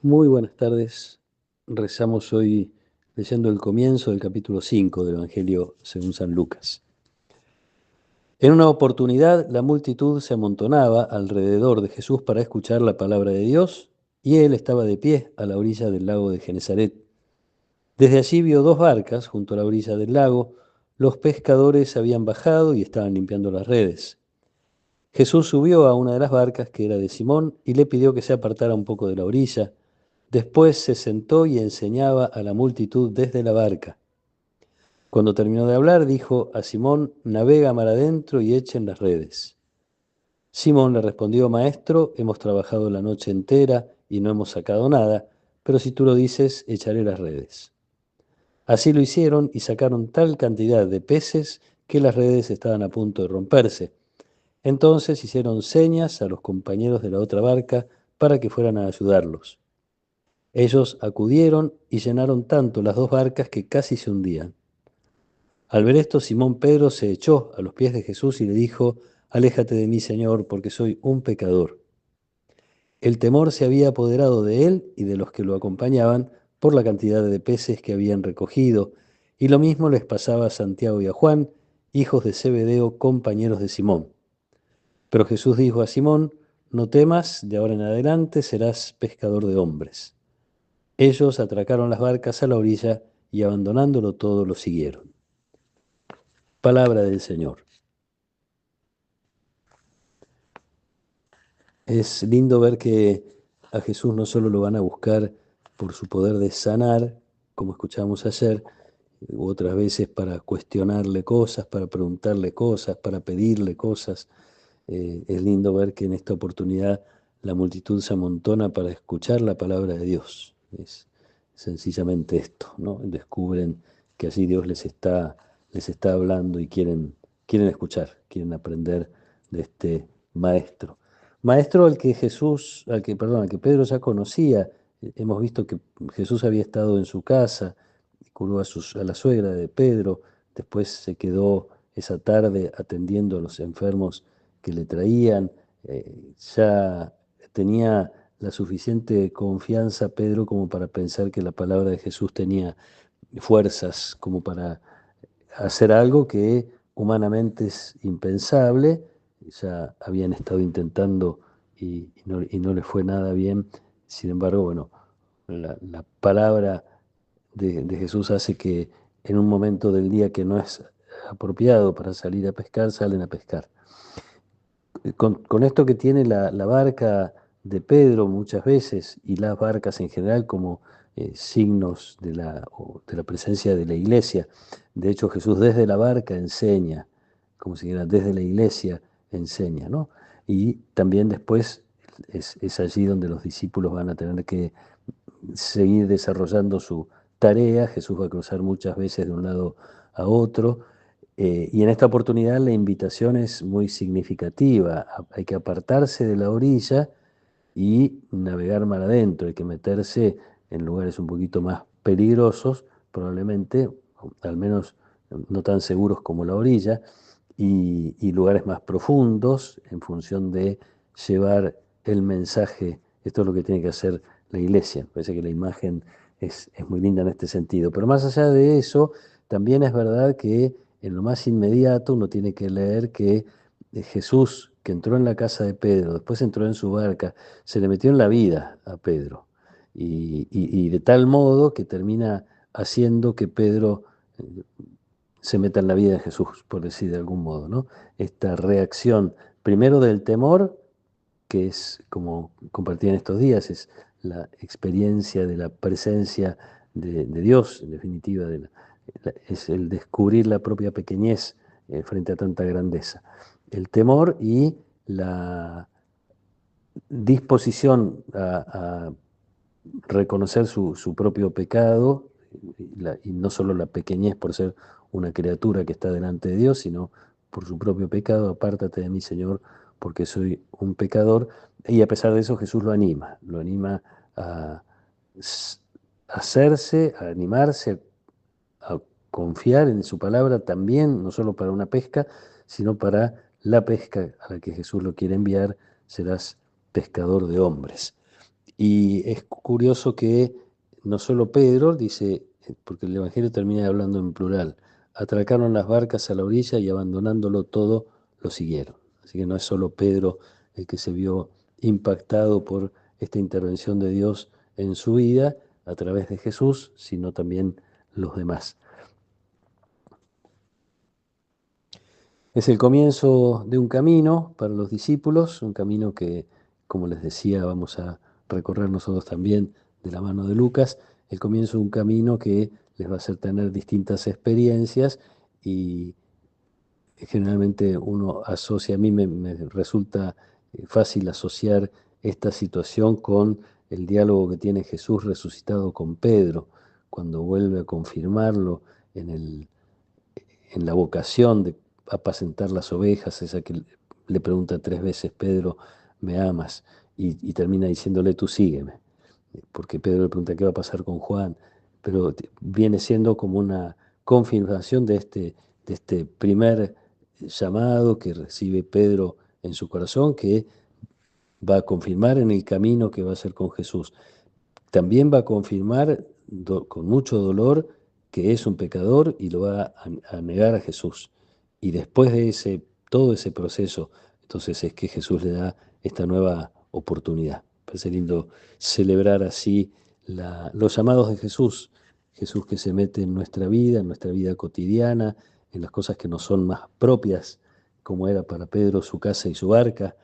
Muy buenas tardes. Rezamos hoy leyendo el comienzo del capítulo 5 del Evangelio según San Lucas. En una oportunidad, la multitud se amontonaba alrededor de Jesús para escuchar la palabra de Dios, y él estaba de pie a la orilla del lago de Genesaret. Desde allí vio dos barcas junto a la orilla del lago. Los pescadores habían bajado y estaban limpiando las redes. Jesús subió a una de las barcas, que era de Simón, y le pidió que se apartara un poco de la orilla. Después se sentó y enseñaba a la multitud desde la barca. Cuando terminó de hablar, dijo a Simón: navega mar adentro y echen las redes. Simón le respondió: Maestro, hemos trabajado la noche entera y no hemos sacado nada, pero si tú lo dices, echaré las redes. Así lo hicieron y sacaron tal cantidad de peces que las redes estaban a punto de romperse. Entonces hicieron señas a los compañeros de la otra barca para que fueran a ayudarlos. Ellos acudieron y llenaron tanto las dos barcas que casi se hundían. Al ver esto, Simón Pedro se echó a los pies de Jesús y le dijo: Aléjate de mí, Señor, porque soy un pecador. El temor se había apoderado de él y de los que lo acompañaban por la cantidad de peces que habían recogido, y lo mismo les pasaba a Santiago y a Juan, hijos de Zebedeo, compañeros de Simón. Pero Jesús dijo a Simón: No temas, de ahora en adelante serás pescador de hombres. Ellos atracaron las barcas a la orilla y abandonándolo todo lo siguieron. Palabra del Señor. Es lindo ver que a Jesús no solo lo van a buscar por su poder de sanar, como escuchamos ayer, u otras veces para cuestionarle cosas, para preguntarle cosas, para pedirle cosas. Es lindo ver que en esta oportunidad la multitud se amontona para escuchar la palabra de Dios. Es sencillamente esto, ¿no? Descubren que así Dios les está hablando y quieren escuchar, quieren aprender de este maestro. Maestro al que Pedro ya conocía. Hemos visto que Jesús había estado en su casa, curó a la suegra de Pedro, después se quedó esa tarde atendiendo a los enfermos que le traían. Ya tenía la suficiente confianza Pedro como para pensar que la palabra de Jesús tenía fuerzas como para hacer algo que humanamente es impensable. Ya habían estado intentando y no les fue nada bien. Sin embargo, bueno, la palabra de Jesús hace que en un momento del día que no es apropiado para salir a pescar, salen a pescar. Con esto que tiene la barca de Pedro muchas veces y las barcas en general como signos de la presencia de la iglesia. De hecho, Jesús desde la barca enseña, como si dijera, desde la iglesia enseña, ¿no? Y también después es allí donde los discípulos van a tener que seguir desarrollando su tarea. Jesús va a cruzar muchas veces de un lado a otro. Y en esta oportunidad la invitación es muy significativa. Hay que apartarse de la orilla y navegar mar adentro. Hay que meterse en lugares un poquito más peligrosos, probablemente, o al menos no tan seguros como la orilla, y lugares más profundos en función de llevar el mensaje. Esto es lo que tiene que hacer la iglesia. Parece que la imagen es muy linda en este sentido. Pero más allá de eso, también es verdad que en lo más inmediato uno tiene que leer que Jesús, que entró en la casa de Pedro, después entró en su barca, se le metió en la vida a Pedro. Y de tal modo que termina haciendo que Pedro se meta en la vida de Jesús, por decir de algún modo, ¿no? Esta reacción, primero del temor, que es como compartí en estos días, es la experiencia de la presencia de Dios, en definitiva, es el descubrir la propia pequeñez frente a tanta grandeza. El temor y la disposición a reconocer su propio pecado, y no solo la pequeñez por ser una criatura que está delante de Dios, sino por su propio pecado: apártate de mí, Señor, porque soy un pecador. Y a pesar de eso Jesús lo anima a hacerse, a animarse, a confiar en su palabra también, no solo para una pesca, sino para la pesca a la que Jesús lo quiere enviar: serás pescador de hombres. Y es curioso que no solo Pedro, dice, porque el Evangelio termina hablando en plural, atracaron las barcas a la orilla y abandonándolo todo, lo siguieron. Así que no es solo Pedro el que se vio impactado por esta intervención de Dios en su vida a través de Jesús, sino también los demás. Es el comienzo de un camino para los discípulos, un camino que, como les decía, vamos a recorrer nosotros también de la mano de Lucas, el comienzo de un camino que les va a hacer tener distintas experiencias y generalmente uno asocia, a mí me resulta fácil asociar esta situación con el diálogo que tiene Jesús resucitado con Pedro, cuando vuelve a confirmarlo en la vocación de apacentar las ovejas, esa que le pregunta 3 veces, Pedro, ¿me amas? Y termina diciéndole, tú sígueme, porque Pedro le pregunta qué va a pasar con Juan, pero viene siendo como una confirmación de este primer llamado que recibe Pedro en su corazón, que va a confirmar en el camino que va a hacer con Jesús. También va a confirmar con mucho dolor que es un pecador y lo va a negar a Jesús. Y después de todo ese proceso, entonces es que Jesús le da esta nueva oportunidad. Parece lindo celebrar así los llamados de Jesús. Jesús que se mete en nuestra vida cotidiana, en las cosas que nos son más propias, como era para Pedro su casa y su barca,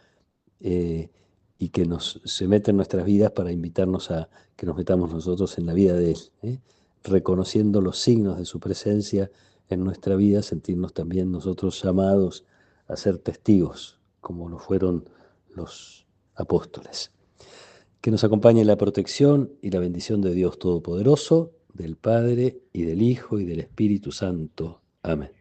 eh, y que se mete en nuestras vidas para invitarnos a que nos metamos nosotros en la vida de Él, ¿eh? Reconociendo los signos de su presencia en nuestra vida, sentirnos también nosotros llamados a ser testigos, como lo fueron los apóstoles. Que nos acompañe la protección y la bendición de Dios Todopoderoso, del Padre y del Hijo y del Espíritu Santo. Amén.